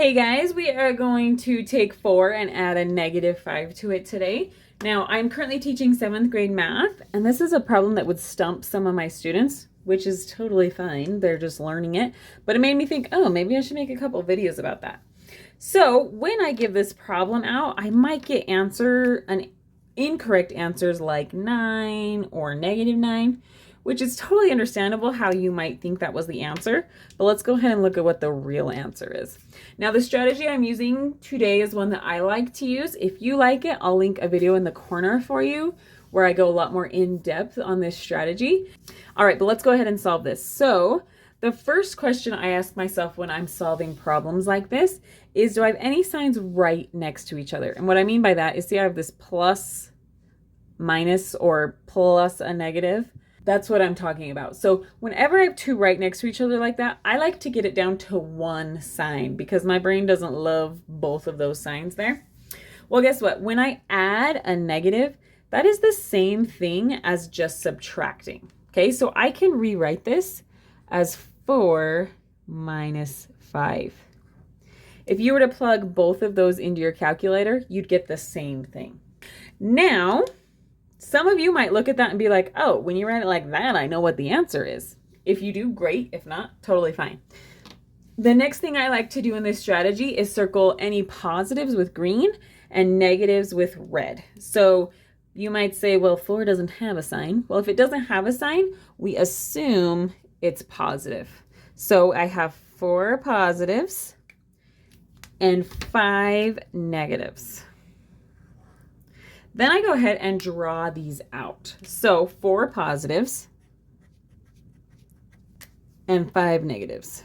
Hey guys, we are going to take 4 and add a -5 to it today. Now, I'm currently teaching 7th grade math, and this is a problem that would stump some of my students, which is totally fine. They're just learning it. But it made me think, oh, maybe I should make a couple videos about that. So when I give this problem out, I might get incorrect answers like 9 or -9, which is totally understandable how you might think that was the answer. But let's go ahead and look at what the real answer is. Now, the strategy I'm using today is one that I like to use. If you like it, I'll link a video in the corner for you where I go a lot more in depth on this strategy. All right, but let's go ahead and solve this. So the first question I ask myself when I'm solving problems like this is, do I have any signs right next to each other? And what I mean by that is, see, I have this plus, minus, or plus a negative. That's what I'm talking about. So whenever I have two right next to each other like that, I like to get it down to one sign because my brain doesn't love both of those signs there. Well, guess what? When I add a negative, that is the same thing as just subtracting. Okay, so I can rewrite this as 4 minus 5. If you were to plug both of those into your calculator, you'd get the same thing. Now, some of you might look at that and be like, oh, when you write it like that, I know what the answer is. If you do, great. If not, totally fine. The next thing I like to do in this strategy is circle any positives with green and negatives with red. So you might say, well, 4 doesn't have a sign. Well, if it doesn't have a sign, we assume it's positive. So I have 4 positives and 5 negatives. Then I go ahead and draw these out. So 4 positives and 5 negatives.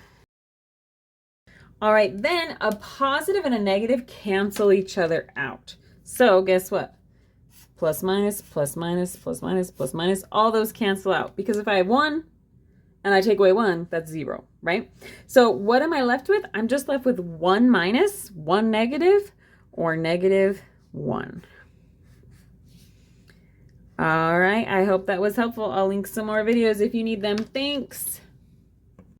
All right, then a positive and a negative cancel each other out. So guess what? Plus minus, plus minus, plus minus, plus minus, all those cancel out. Because if I have 1 and I take away 1, that's 0, right? So what am I left with? I'm just left with 1 minus, 1 negative, or -1. All right, I hope that was helpful. I'll link some more videos if you need them. Thanks.